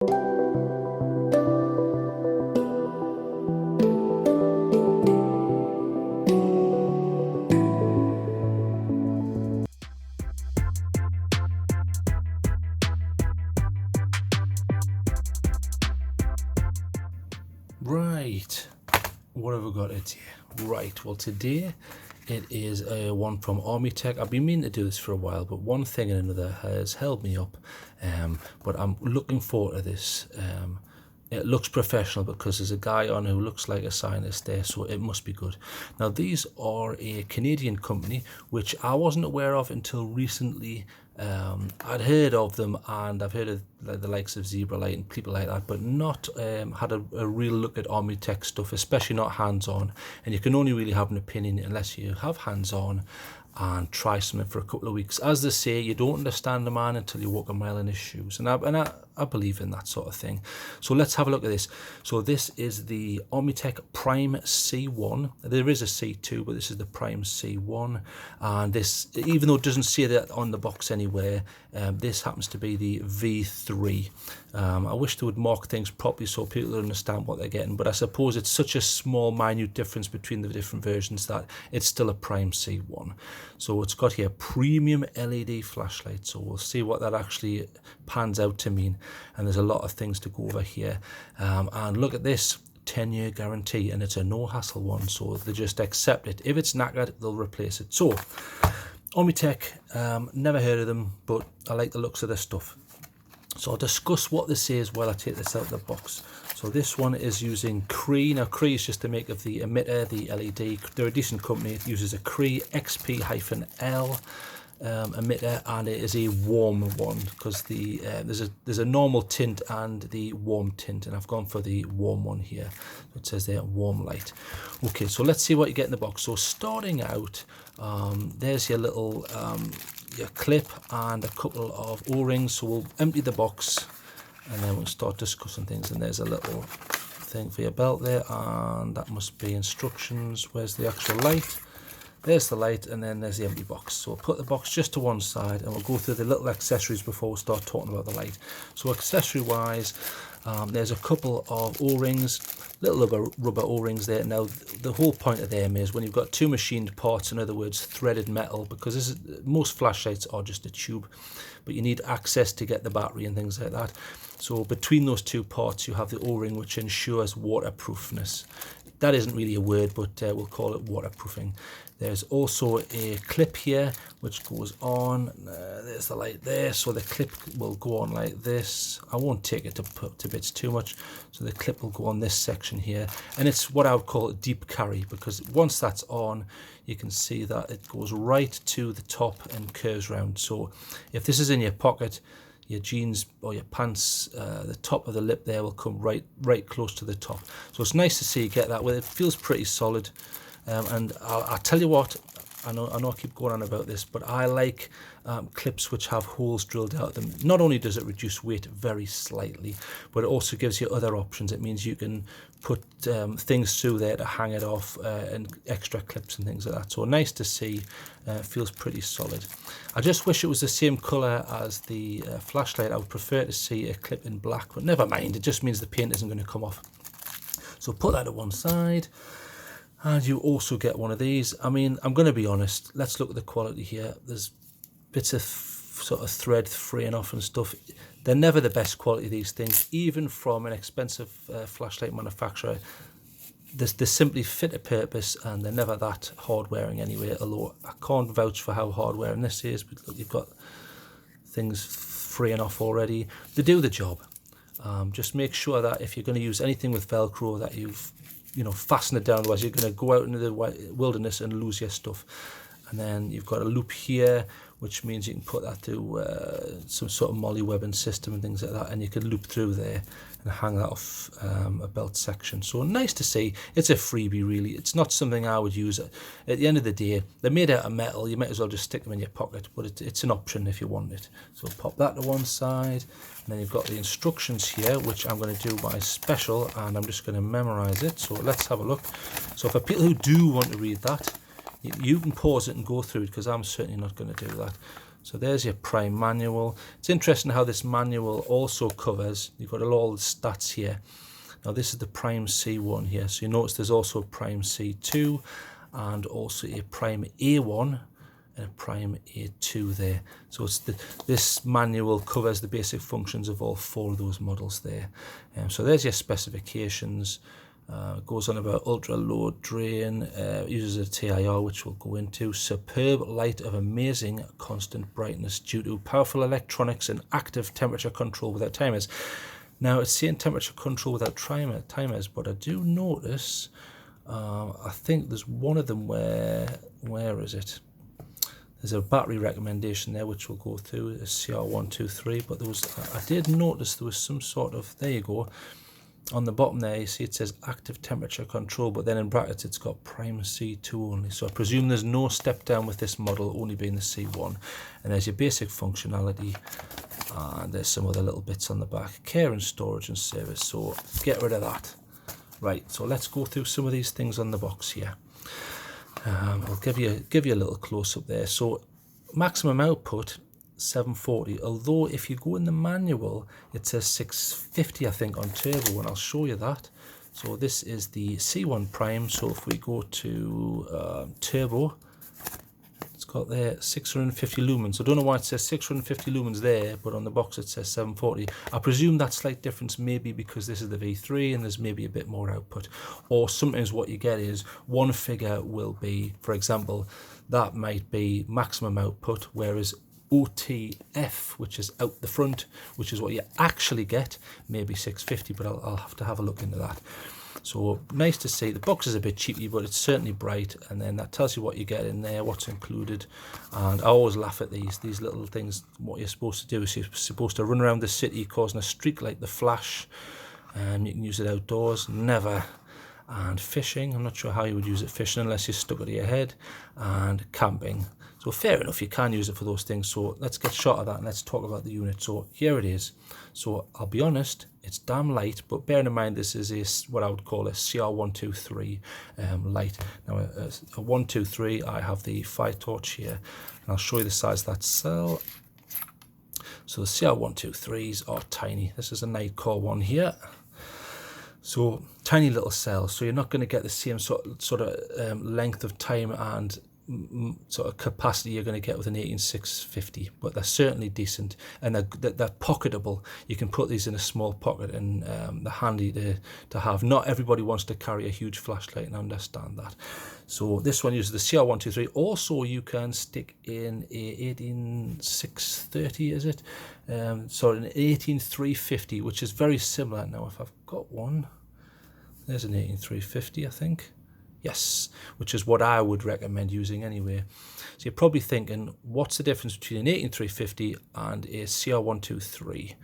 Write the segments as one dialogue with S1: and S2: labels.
S1: Right, what have we got it here? Right, well today it is one from Armytek. I've been meaning to do this for a while, but one thing and another has held me up. But I'm looking forward to this. It looks professional because there's a guy on who looks like a scientist there, so it must be good. Now these are a Canadian company, which I wasn't aware of until recently. I'd heard of them, and I've heard of the likes of Zebralight and people like that, but not had a real look at Armytek stuff, especially not hands-on. And you can only really have an opinion unless you have hands-on and try something for a couple of weeks. As they say, you don't understand a man until you walk a mile in his shoes, and I believe in that sort of thing. So let's have a look at this. So this is the Armytek Prime C1. There is a C2, but this is the Prime C1, and this, even though it doesn't say that on the box anywhere, this happens to be the V3. I wish they would mark things properly so people understand what they're getting, but I suppose it's such a small, minute difference between the different versions that it's still a Prime C1. So it's got here premium LED flashlight, so we'll see what that actually pans out to mean. And there's a lot of things to go over here. And look at this, 10-year guarantee, and it's a no hassle one, so they just accept it. If it's knackered, they'll replace it. So Armytek, never heard of them, but I like the looks of their stuff. So I'll discuss what this is while I take this out of the box. So this one is using Cree. Now Cree is just the make of the emitter, the LED. They're a decent company. It uses a Cree XP-L emitter, and it is a warm one because there's a normal tint and the warm tint, and I've gone for the warm one here. It says there warm light. Okay, so let's see what you get in the box. So starting out, there's your little your clip and a couple of O-rings. So we'll empty the box and then we'll start discussing things. And there's a little thing for your belt there, and that must be instructions. Where's the actual light? There's the light, and then there's the empty box. So we'll put the box just to one side and we'll go through the little accessories before we start talking about the light. So accessory wise, there's a couple of O-rings, little rubber O-rings there. Now the whole point of them is when you've got two machined parts, in other words threaded metal, because most flashlights are just a tube, but you need access to get the battery and things like that. So between those two parts you have the O-ring, which ensures waterproofness. That isn't really a word, but we'll call it waterproofing. There's also a clip here which goes on. There's the light there, so the clip will go on like this. I won't take it to bits too much. So the clip will go on this section here, and it's what I would call a deep carry, because once that's on, you can see that it goes right to the top and curves round. So if this is in your pocket, your jeans or your pants, the top of the lip there will come right close to the top. So it's nice to see you get that with it. It feels pretty solid. And I'll tell you what, I know I keep going on about this, but I like clips which have holes drilled out of them. Not only does it reduce weight very slightly, but it also gives you other options. It means you can put things through there to hang it off, and extra clips and things like that. So nice to see. It feels pretty solid. I just wish it was the same colour as the flashlight. I would prefer to see a clip in black, but never mind. It just means the paint isn't going to come off. So put that to one side. And you also get one of these. I mean, I'm going to be honest. Let's look at the quality here. There's bits of sort of thread fraying off and stuff. They're never the best quality, these things, even from an expensive flashlight manufacturer. They simply fit a purpose, and they're never that hard wearing anyway. Although I can't vouch for how hard wearing this is. But look, you've got things fraying off already. They do the job. Just make sure that if you're going to use anything with Velcro, that you've fasten it down, otherwise you're going to go out into the wilderness and lose your stuff. And then you've got a loop here, which means you can put that through some sort of molly webbing system and things like that, and you can loop through there and hang that off a belt section. So nice to see. It's a freebie, really. It's not something I would use. At the end of the day, they're made out of metal. You might as well just stick them in your pocket, but it's an option if you want it. So pop that to one side, and then you've got the instructions here, which I'm going to do by special, and I'm just going to memorize it. So let's have a look. So for people who do want to read that, you can pause it and go through it, because I'm certainly not going to do that. So there's your prime manual. It's interesting how this manual also covers, you've got all the stats here. Now this is the prime C1 here, so you notice there's also a prime C2 and also a prime A1 and a prime A2 there. So it's this manual covers the basic functions of all 4 of those models there. So there's your specifications. Goes on about ultra low drain, uses a TIR, which we'll go into. Superb light of amazing constant brightness due to powerful electronics and active temperature control without timers. Now it's saying temperature control without timers, but I do notice, I think there's one of them where is it? There's a battery recommendation there, which we'll go through, a CR123, but I did notice there was some sort of, there you go, on the bottom there, you see it says active temperature control, but then in brackets it's got prime C2 only. So I presume there's no step down with this model, only being the C1. And there's your basic functionality, and there's some other little bits on the back. Care and storage and service, so get rid of that. Right, so let's go through some of these things on the box here. I'll give you a little close-up there. So maximum output, 740, although if you go in the manual it says 650 I think on turbo, and I'll show you that. So this is the C1 prime, so if we go to turbo, it's got there 650 lumens. So I don't know why it says 650 lumens there, but on the box it says 740. I presume that slight difference may be because this is the V3 and there's maybe a bit more output, or sometimes what you get is one figure will be, for example, that might be maximum output, whereas OTF, which is out the front, which is what you actually get, maybe 650, but I'll have to have a look into that. So nice to see. The box is a bit cheapy, but it's certainly bright, and then that tells you what you get in there, what's included. And I always laugh at these little things. What you're supposed to do is you're supposed to run around the city causing a streak like the Flash, and you can use it outdoors. Never. And fishing, I'm not sure how you would use it fishing unless you're stuck to your head. And camping. So fair enough, you can use it for those things. So let's get shot of that and let's talk about the unit. So here it is. So I'll be honest, it's damn light, but bearing in mind this is what I would call a CR123 light. Now a 123, I have the fire torch here, and I'll show you the size of that cell. So the CR123s are tiny. This is a night core one here. So tiny little cells, so you're not going to get the same sort of length of time and sort of capacity you're going to get with an 18650, but they're certainly decent, and they're pocketable. You can put these in a small pocket, and they're handy to have. Not everybody wants to carry a huge flashlight, and I understand that. So this one uses the CR123. Also, you can stick in a 18630, is it? So an 18350, which is very similar. Now, if I've got one, there's an 18350, I think. Yes, which is what I would recommend using anyway. So you're probably thinking, what's the difference between an 18350 and a CR123?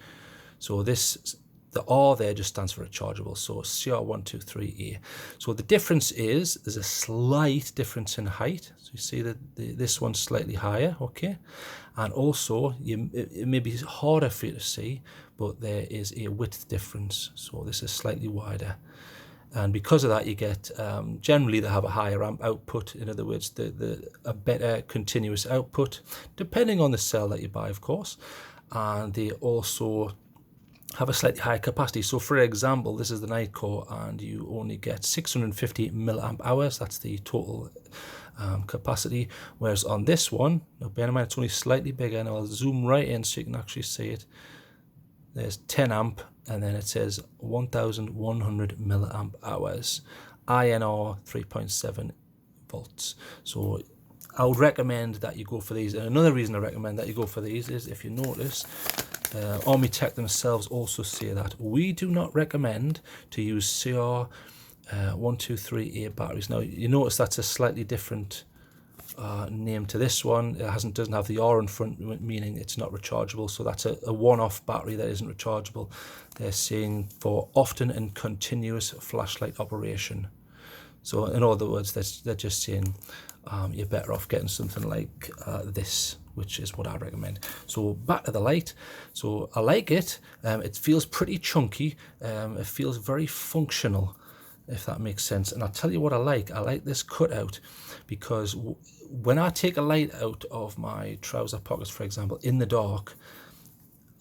S1: So the R there just stands for rechargeable, so CR123A. So the difference is, there's a slight difference in height. So you see that this one's slightly higher, okay? And also, it may be harder for you to see, but there is a width difference. So this is slightly wider. And because of that, you get, generally they have a higher amp output. In other words, a better continuous output, depending on the cell that you buy, of course. And they also have a slightly higher capacity. So for example, this is the night core, and you only get 650 milliamp hours. That's the total capacity. Whereas on this one, now bear in mind it's only slightly bigger, and I'll zoom right in so you can actually see it. There's 10 amp, and then it says 1100 milliamp hours, INR 3.7 volts. So I would recommend that you go for these. And another reason I recommend that you go for these is, if you notice, Armytek themselves also say that we do not recommend to use CR123A batteries. Now you notice that's a slightly different name to this one. It doesn't have the R in front, meaning it's not rechargeable. So that's a one-off battery that isn't rechargeable. They're saying for often and continuous flashlight operation. So in other words, they're just saying you're better off getting something like this, which is what I recommend. So back to the light. So I like it. It feels pretty chunky. It feels very functional. if that makes sense. And I'll tell you what I like this cutout, because when I take a light out of my trouser pockets, for example, in the dark,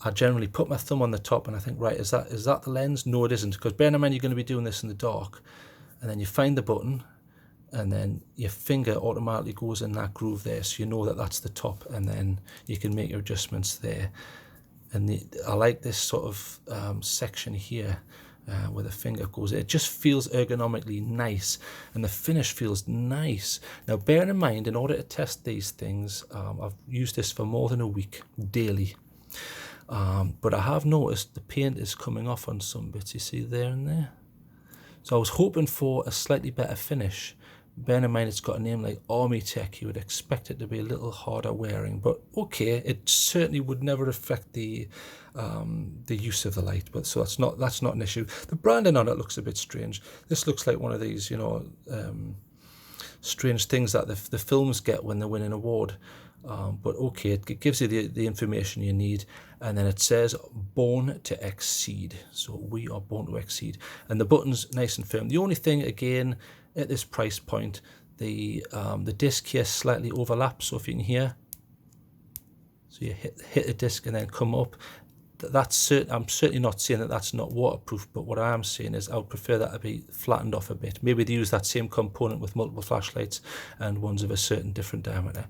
S1: I generally put my thumb on the top and I think, right, is that the lens? No, it isn't, because bear in mind you're going to be doing this in the dark, and then you find the button and then your finger automatically goes in that groove there, so you know that that's the top, and then you can make your adjustments there. And I like this sort of section here where the finger goes. It just feels ergonomically nice, and the finish feels nice. Now bear in mind, in order to test these things, I've used this for more than a week daily. But I have noticed the paint is coming off on some bits, you see there and there. So I was hoping for a slightly better finish. Bearing in mind it's got a name like Armytek, you would expect it to be a little harder wearing, but okay, it certainly would never affect the use of the light. But so that's not an issue. The branding on it looks a bit strange. This looks like one of these, you know, strange things that the films get when they win an award. But okay, it gives you the information you need, and then it says born to exceed. So we are born to exceed, and the button's nice and firm. The only thing, again, at this price point, the disc here slightly overlaps. So if you can hear, so you hit the disc and then come up. I'm certainly not saying that that's not waterproof, but what I am saying is I would prefer that to be flattened off a bit. Maybe they use that same component with multiple flashlights and ones of a certain different diameter.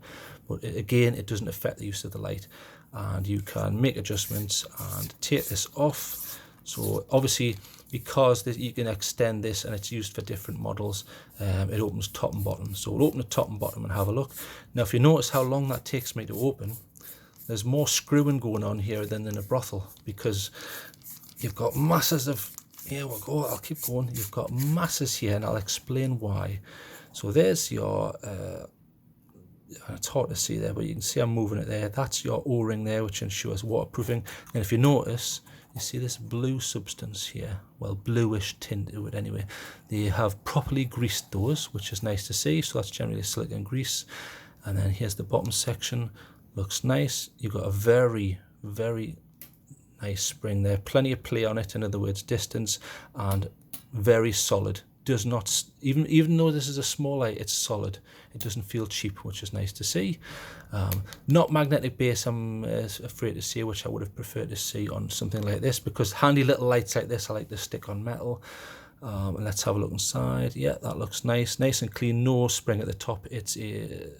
S1: But again, it doesn't affect the use of the light, and you can make adjustments and take this off. So obviously, because you can extend this and it's used for different models, it opens top and bottom. So we'll open the top and bottom and have a look. Now, if you notice how long that takes me to open, there's more screwing going on here than in a brothel, because you've got masses of, here we go, I'll keep going, you've got masses here, and I'll explain why. So there's your, it's hard to see there, but you can see I'm moving it there. That's your O-ring there, which ensures waterproofing. And if you notice, you see this blue substance here, well, bluish tint to it anyway. They have properly greased those, which is nice to see, so that's generally silicone grease. And then here's the bottom section. Looks nice. You've got a very, very nice spring there. Plenty of play on it, in other words, distance, and very solid. Does not, even though this is a small light, it's solid. It doesn't feel cheap, which is nice to see. Not magnetic base, I'm afraid to say, which I would have preferred to see on something like this, because handy little lights like this I like to stick on metal. And let's have a look inside. Yeah, that looks nice and clean. No spring at the top. It's a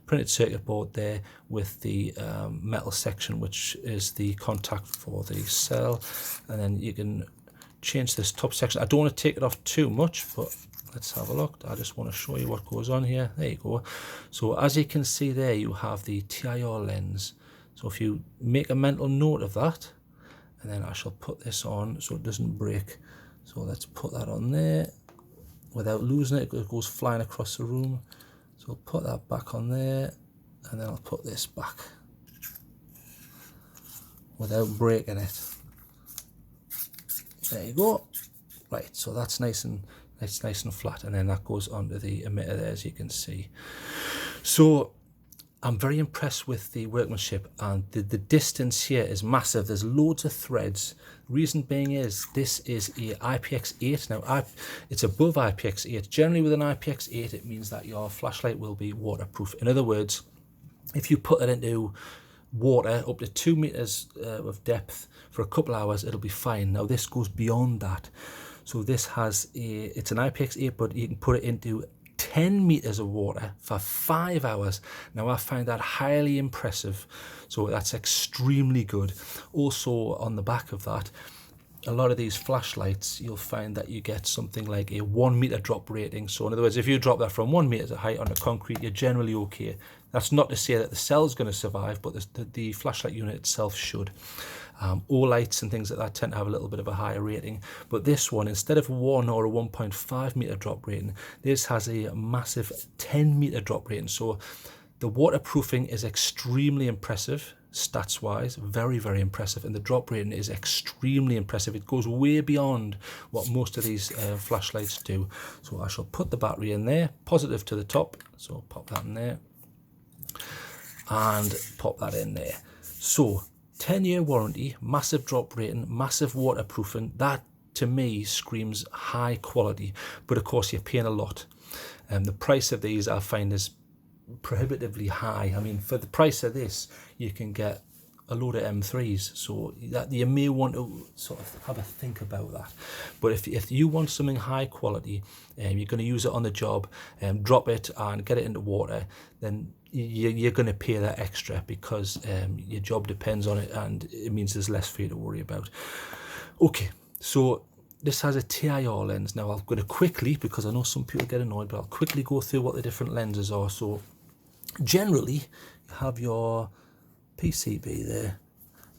S1: printed circuit board there with the metal section, which is the contact for the cell, and then you can change this top section. I don't want to take it off too much, but let's have a look. I just want to show you what goes on here. There you go. So as you can see there, you have the TIR lens. So if you make a mental note of that, and then I shall put this on so it doesn't break. So let's put that on there without losing it. It goes flying across the room. So I'll put that back on there, and then I'll put this back without breaking it. There you go. Right, so that's nice and flat, and then that goes onto the emitter there, as you can see. So I'm very impressed with the workmanship, and the distance here is massive. There's loads of threads. Reason being is this is a IPX8. Now it's above IPX8. Generally with an IPX8 it means that your flashlight will be waterproof. In other words, if you put it into water up to 2 meters of depth for a couple hours, it'll be fine. Now this goes beyond that. So this has it's an IPX8, but you can put it into 10 meters of water for 5 hours. Now I find that highly impressive, so that's extremely good. Also on the back of that, a lot of these flashlights, you'll find that you get something like a 1 meter drop rating. So in other words, if you drop that from 1 meter height onto concrete, you're generally okay. That's not to say that the cell's going to survive, but the flashlight unit itself should. All lights and things like that tend to have a little bit of a higher rating, but this one, instead of 1 or a 1.5 meter drop rating, this has a massive 10 meter drop rating. So the waterproofing is extremely impressive, stats wise, very, very impressive, and the drop rating is extremely impressive. It goes way beyond what most of these flashlights do. So I shall put the battery in there, positive to the top, so pop that in there and pop that in there. So 10-year warranty, massive drop rating, massive waterproofing. That to me screams high quality, but of course you're paying a lot. The price of these I find is prohibitively high. I mean, for the price of this, you can get a load of M3s, so that you may want to sort of have a think about that. But if you want something high quality, you're going to use it on the job, drop it and get it into water, then you're going to pay that extra, because your job depends on it, and it means there's less for you to worry about. Okay, so this has a TIR lens. Now I'm going to quickly, because I know some people get annoyed, but I'll quickly go through what the different lenses are. So generally you have your PCB there,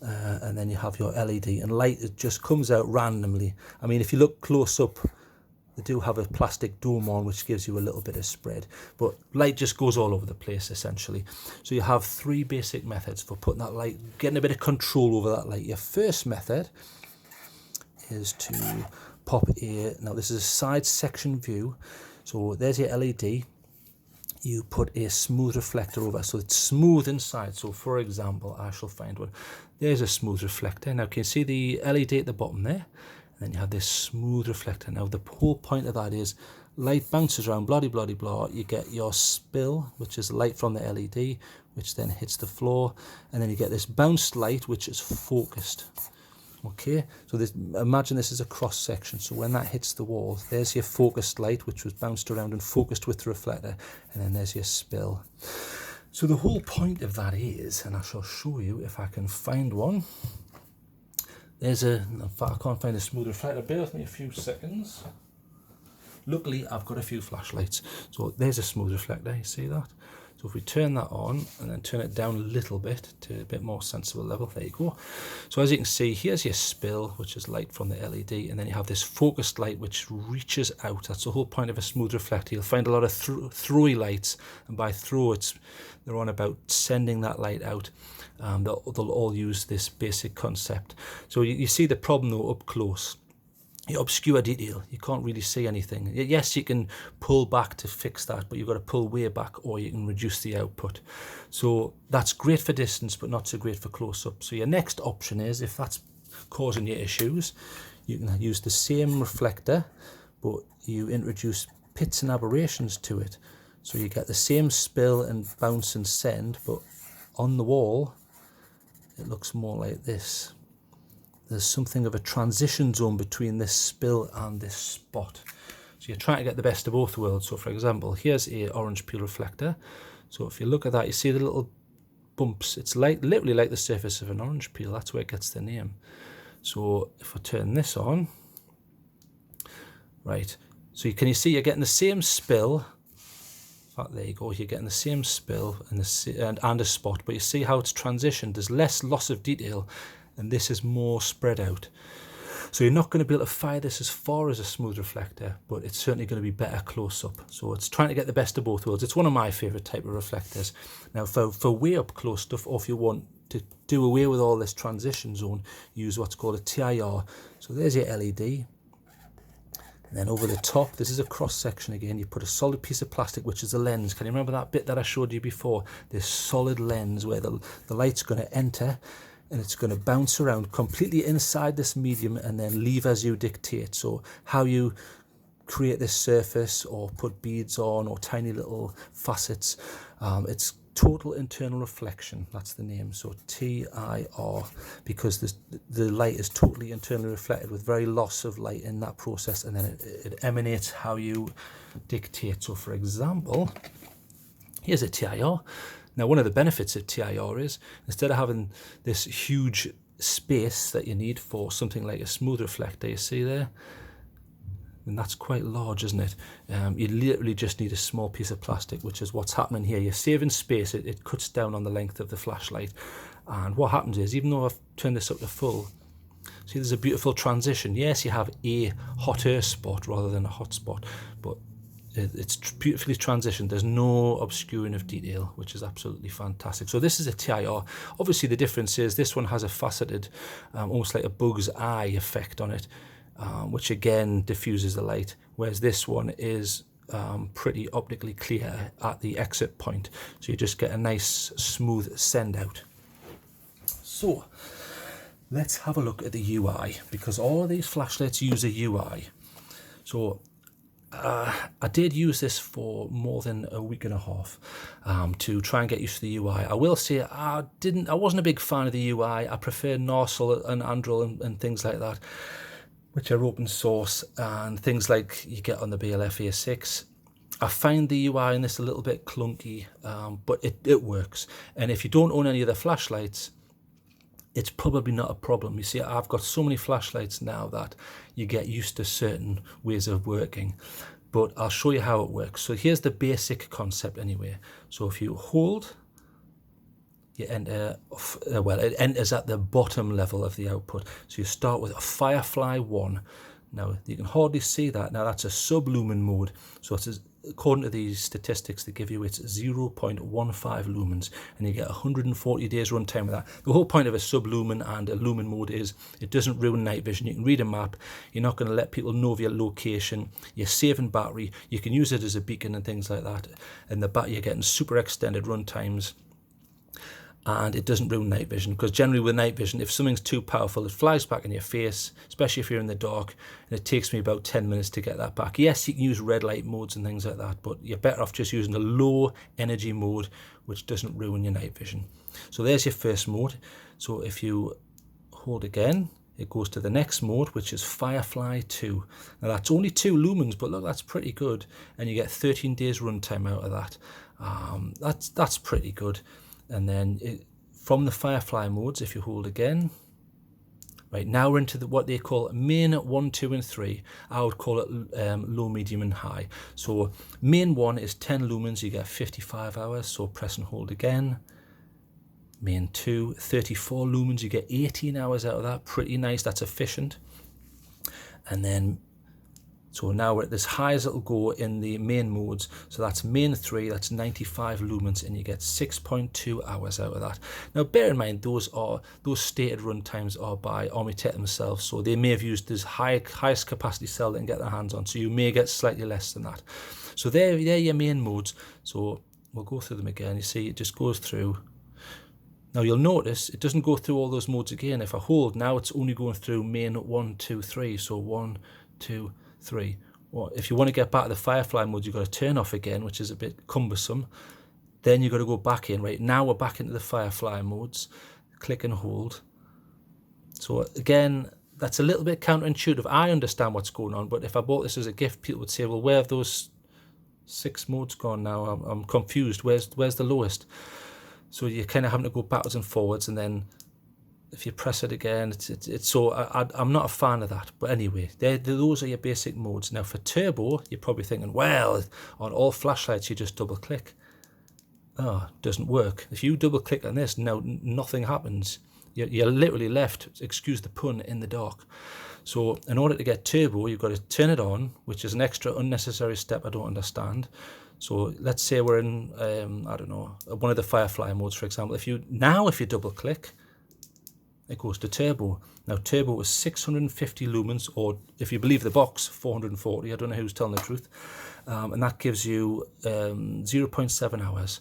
S1: and then you have your LED, and light, it just comes out randomly. I mean, if you look close up, they do have a plastic dome on, which gives you a little bit of spread, but light just goes all over the place essentially. So you have three basic methods for putting that light, getting a bit of control over that light. Your first method is to pop now this is a side section view, so there's your LED. You put a smooth reflector over, so it's smooth inside. So for example, I shall find one. There's a smooth reflector. Now can you see the LED at the bottom there? And then you have this smooth reflector. Now the whole point of that is light bounces around, blah, blah, blah, blah. You get your spill, which is light from the LED, which then hits the floor. And then you get this bounced light, which is focused. Okay, so this, imagine this is a cross section, so when that hits the wall, there's your focused light, which was bounced around and focused with the reflector, and then there's your spill. So the whole point of that is, and I shall show you if I can find one, there's in fact I can't find a smooth reflector, bear with me a few seconds. Luckily I've got a few flashlights, so there's a smooth reflector, you see that? So if we turn that on and then turn it down a little bit to a bit more sensible level, there you go. So as you can see, here's your spill, which is light from the LED, and then you have this focused light which reaches out. That's the whole point of a smooth reflector. You'll find a lot of throwy lights, and by throw, they're on about sending that light out. They'll all use this basic concept. So you see the problem though up close. You obscure detail, you can't really see anything. Yes, you can pull back to fix that, but you've got to pull way back, or you can reduce the output. So that's great for distance, but not so great for close-up. So your next option is, if that's causing you issues, you can use the same reflector, but you introduce pits and aberrations to it. So you get the same spill and bounce and send, but on the wall, it looks more like this. There's something of a transition zone between this spill and this spot. So you're trying to get the best of both worlds. So for example, here's a orange peel reflector. So if you look at that, you see the little bumps. It's literally like the surface of an orange peel. That's where it gets the name. So if I turn this on, right. So can you see you're getting the same spill. In fact, there you go. You're getting the same spill and a spot, but you see how it's transitioned. There's less loss of detail, and this is more spread out. So you're not going to be able to fire this as far as a smooth reflector, but it's certainly going to be better close up. So it's trying to get the best of both worlds. It's one of my favourite type of reflectors. Now for way up close stuff, or if you want to do away with all this transition zone, use what's called a TIR. So there's your LED. And then over the top, this is a cross section again. You put a solid piece of plastic, which is a lens. Can you remember that bit that I showed you before? This solid lens where the light's going to enter, and it's going to bounce around completely inside this medium and then leave as you dictate. So how you create this surface or put beads on or tiny little facets, it's total internal reflection. That's the name. So TIR, because the light is totally internally reflected with very loss of light in that process, and then it emanates how you dictate. So for example, here's a TIR. Now, one of the benefits of TIR is, instead of having this huge space that you need for something like a smooth reflector, you see there, and that's quite large, isn't it? You literally just need a small piece of plastic, which is what's happening here. You're saving space. It cuts down on the length of the flashlight. And what happens is, even though I've turned this up to full, see there's a beautiful transition. Yes, you have a hotter spot rather than a hot spot, but it's beautifully transitioned. There's no obscuring of detail, which is absolutely fantastic. So this is a TIR. Obviously the difference is this one has a faceted, almost like a bug's eye effect on it, which again diffuses the light, whereas this one is pretty optically clear at the exit point. So you just get a nice smooth send out. So let's have a look at the UI, because all of these flashlights use a UI. So I did use this for more than a week and a half to try and get used to the UI. I will say I wasn't a big fan of the UI. I prefer Narsil and Andril and things like that, which are open source, and things like you get on the BLF A6. I find the UI in this a little bit clunky, but it works. And if you don't own any of the flashlights, it's probably not a problem. You see, I've got so many flashlights now that you get used to certain ways of working, but I'll show you how it works. So here's the basic concept anyway. So if you hold, you enter, well, it enters at the bottom level of the output. So you start with a Firefly 1. Now, you can hardly see that. Now, that's a sub-lumen mode. So it's, according to these statistics they give you, it's 0.15 lumens, and you get 140 days runtime with that. The whole point of a sub-lumen and a lumen mode is it doesn't ruin night vision. You can read a map. You're not going to let people know of your location. You're saving battery. You can use it as a beacon and things like that. And the battery, you're getting super extended runtimes. And it doesn't ruin night vision, because generally with night vision, if something's too powerful, it flies back in your face, especially if you're in the dark, and it takes me about 10 minutes to get that back. Yes, you can use red light modes and things like that, but you're better off just using a low energy mode, which doesn't ruin your night vision. So there's your first mode. So if you hold again, it goes to the next mode, which is Firefly 2. Now that's only 2 lumens, but look, that's pretty good, and you get 13 days runtime out of that. That's pretty good. And then from the Firefly modes, if you hold again, right, now we're into what they call main 1, 2, and 3. I would call it low, medium, and high. So main 1 is 10 lumens, you get 55 hours, so press and hold again. Main 2, 34 lumens, you get 18 hours out of that, pretty nice, that's efficient. And then, so now we're at as high as it'll go in the main modes. So that's main 3, that's 95 lumens, and you get 6.2 hours out of that. Now bear in mind, those stated run times are by Armytek themselves, so they may have used this highest capacity cell they can get their hands on, so you may get slightly less than that. So they're your main modes. So we'll go through them again. You see, it just goes through. Now you'll notice it doesn't go through all those modes again. If I hold, now it's only going through main 1, 2, 3. So 1, 2, 3. Well, if you want to get back to the Firefly mode, you've got to turn off again, which is a bit cumbersome. Then you've got to go back in. Right, now we're back into the Firefly modes. Click and hold. So again, that's a little bit counterintuitive. I understand what's going on, but if I bought this as a gift, people would say, well, where have those 6 modes gone now? I'm confused. Where's the lowest? So you're kind of having to go backwards and forwards, and then if you press it again, it's so I'm not a fan of that. But anyway, those are your basic modes. Now for turbo, you're probably thinking, well, on all flashlights you just double click. Oh, it doesn't work. If you double click on this, now nothing happens. You're literally left, excuse the pun, in the dark. So in order to get turbo, you've got to turn it on, which is an extra unnecessary step I don't understand. So let's say we're in, I don't know, one of the Firefly modes, for example. If you double click, it goes to turbo. Now turbo is 650 lumens, or if you believe the box, 440. I don't know who's telling the truth. And that gives you 0.7 hours.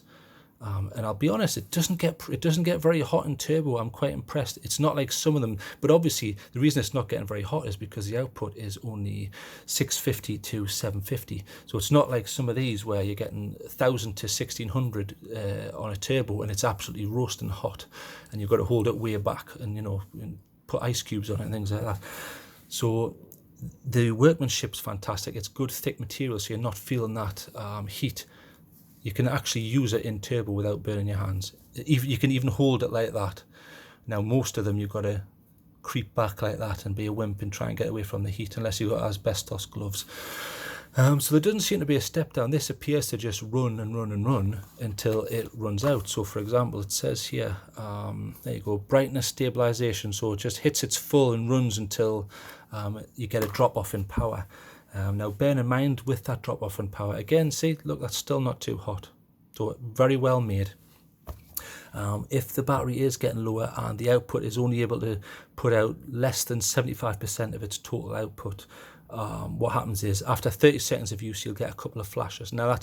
S1: And I'll be honest, it doesn't get very hot in turbo. I'm quite impressed. It's not like some of them, but obviously the reason it's not getting very hot is because the output is only 650 to 750. So it's not like some of these where you're getting 1000 to 1600 on a turbo, and it's absolutely roasting hot, and you've got to hold it way back, and and put ice cubes on it and things like that. So the workmanship's fantastic. It's good thick material, so you're not feeling that heat. You can actually use it in turbo without burning your hands. You can even hold it like that. Now, most of them you've got to creep back like that and be a wimp and try and get away from the heat, unless you've got asbestos gloves. So there doesn't seem to be a step down. This appears to just run and run and run until it runs out. So, for example, it says here, there you go, brightness stabilization. So it just hits its full and runs until you get a drop off in power. Now, bear in mind with that drop off in power, again, see, look, that's still not too hot. So very well made. If the battery is getting lower and the output is only able to put out less than 75% of its total output, what happens is after 30 seconds of use, you'll get a couple of flashes. Now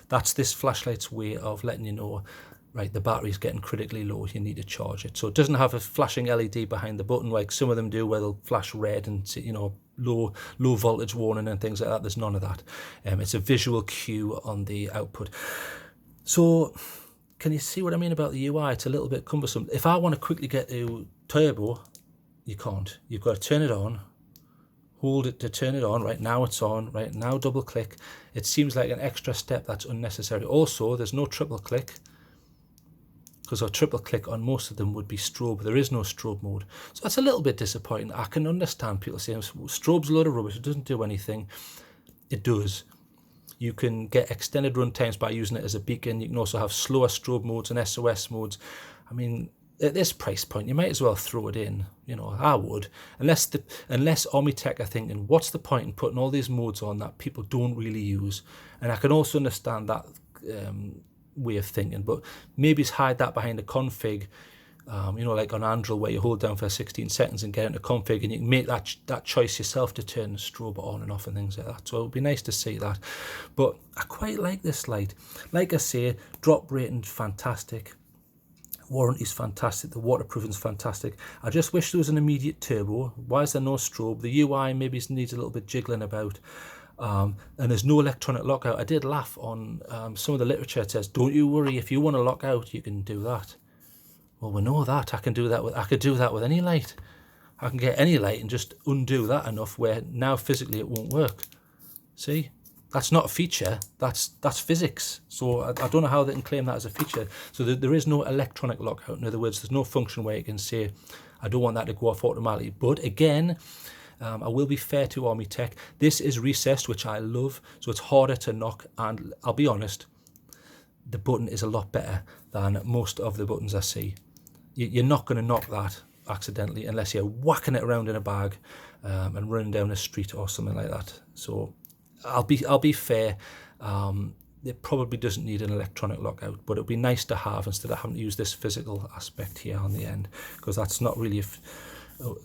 S1: that's this flashlight's way of letting you know right, the battery's getting critically low, you need to charge it. So it doesn't have a flashing LED behind the button like some of them do, where they'll flash red and, you know, low voltage warning and things like that. There's none of that. It's a visual cue on the output. So can you see what I mean about the UI? It's a little bit cumbersome. If I want to quickly get to turbo, you can't. You've got to turn it on, hold it to turn it on. Right now it's on. Right now double click. It seems like an extra step that's unnecessary. Also, there's no triple click, because a triple click on most of them would be strobe. There is no strobe mode. So that's a little bit disappointing. I can understand people saying strobe's a load of rubbish, it doesn't do anything. It does. You can get extended run times by using it as a beacon. You can also have slower strobe modes and SOS modes. I mean, at this price point, you might as well throw it in. You know, I would. Unless Armytek are thinking, what's the point in putting all these modes on that people don't really use? And I can also understand that way of thinking, but maybe hide that behind a config, you know, like on Android, where you hold down for 16 seconds and get into config, and you can make that choice yourself to turn the strobe on and off and things like that. So it would be nice to see that. But I quite like this light. Like I say, drop rating fantastic, warranty's fantastic, the waterproofing's fantastic. I just wish there was an immediate turbo. Why is there no strobe? The UI maybe needs a little bit jiggling about. And there's no electronic lockout. I did laugh on some of the literature. It says, don't you worry, if you want to lock out, you can do that. Well, we know that. I could do that with any light. I can get any light and just undo that enough where now physically it won't work. See? That's not a feature, that's physics. So I don't know how they can claim that as a feature. So there is no electronic lockout. In other words, there's no function where you can say, I don't want that to go off automatically. But again, I will be fair to Armytek. This is recessed, which I love, so it's harder to knock. And I'll be honest, the button is a lot better than most of the buttons I see. You're not going to knock that accidentally unless you're whacking it around in a bag and running down a street or something like that. So I'll be fair. It probably doesn't need an electronic lockout, but it'd be nice to have instead of having to use this physical aspect here on the end, because that's not really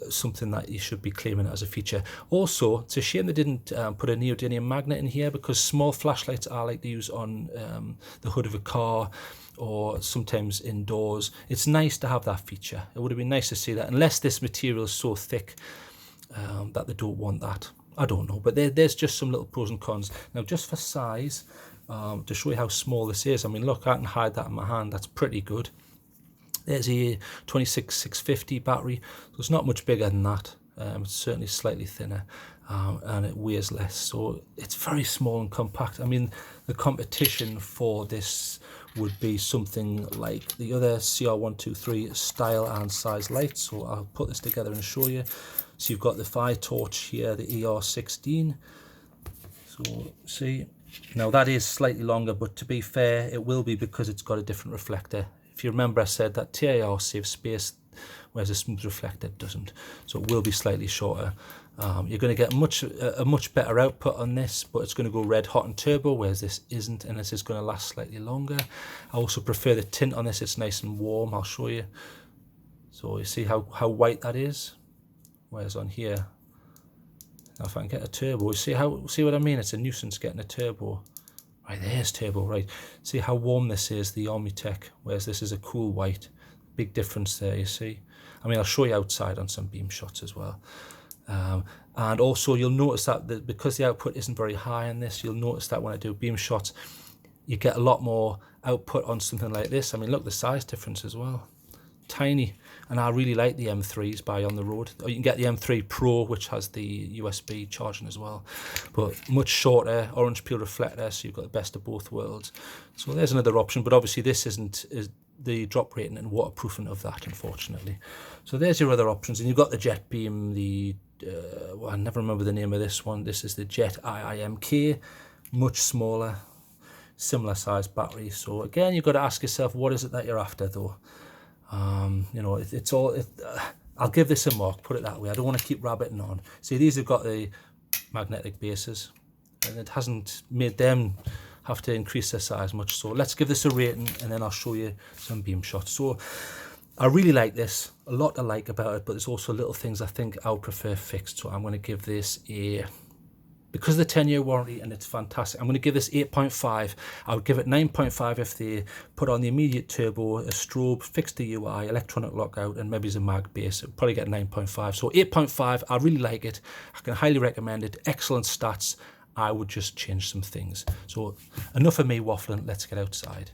S1: something that you should be claiming as a feature. Also, it's a shame they didn't put a neodymium magnet in here, because small flashlights I like to use on the hood of a car or sometimes indoors. It's nice to have that feature. It would have been nice to see that, unless this material is so thick that they don't want that. I don't know, but there's just some little pros and cons. Now, just for size, to show you how small this is, I mean, look, I can hide that in my hand. That's pretty good. There's a 26650 battery, so it's not much bigger than that. It's certainly slightly thinner, and it weighs less, so it's very small and compact. I mean, the competition for this would be something like the other CR123 style and size lights. So I'll put this together and show you. So you've got the fire torch here, the ER16. So see, now that is slightly longer, but to be fair, it will be because it's got a different reflector. If you remember, I said that TIR saves space, whereas a smooth reflector doesn't. So it will be slightly shorter. You're going to get a much better output on this, but it's going to go red hot and turbo, whereas this isn't, and this is going to last slightly longer. I also prefer the tint on this. It's nice and warm. I'll show you. So you see how white that is, whereas on here, now if I can get a turbo, see what I mean? It's a nuisance getting a turbo. Right, there's turbo, right. See how warm this is, the Armytek, whereas this is a cool white. Big difference there, you see. I mean, I'll show you outside on some beam shots as well. And also you'll notice that because the output isn't very high in this, you'll notice that when I do beam shots, you get a lot more output on something like this. I mean, look, the size difference as well. Tiny. And I really like the M3s by On The Road. Or you can get the M3 Pro, which has the USB charging as well, but much shorter, orange peel reflector, so you've got the best of both worlds. So there's another option, but obviously this isn't the drop rating and waterproofing of that, unfortunately. So there's your other options, and you've got the Jet Beam, well, I never remember the name of this one. This is the Jet IIMK, much smaller, similar size battery. So again, you've got to ask yourself, what is it that you're after though? You know, I'll give this a mark, put it that way. I don't want to keep rabbiting on. See, these have got the magnetic bases, and it hasn't made them have to increase their size much. So let's give this a rating, and then I'll show you some beam shots. So I really like this, a lot to like about it, but there's also little things I think I would prefer fixed. So I'm going to give this a because of the 10-year warranty, and it's fantastic. I'm going to give this 8.5. I would give it 9.5 if they put on the immediate turbo, a strobe, fixed the UI, electronic lockout, and maybe a mag base. It'll probably get 9.5. So 8.5, I really like it. I can highly recommend it. Excellent stats. I would just change some things. So enough of me waffling. Let's get outside.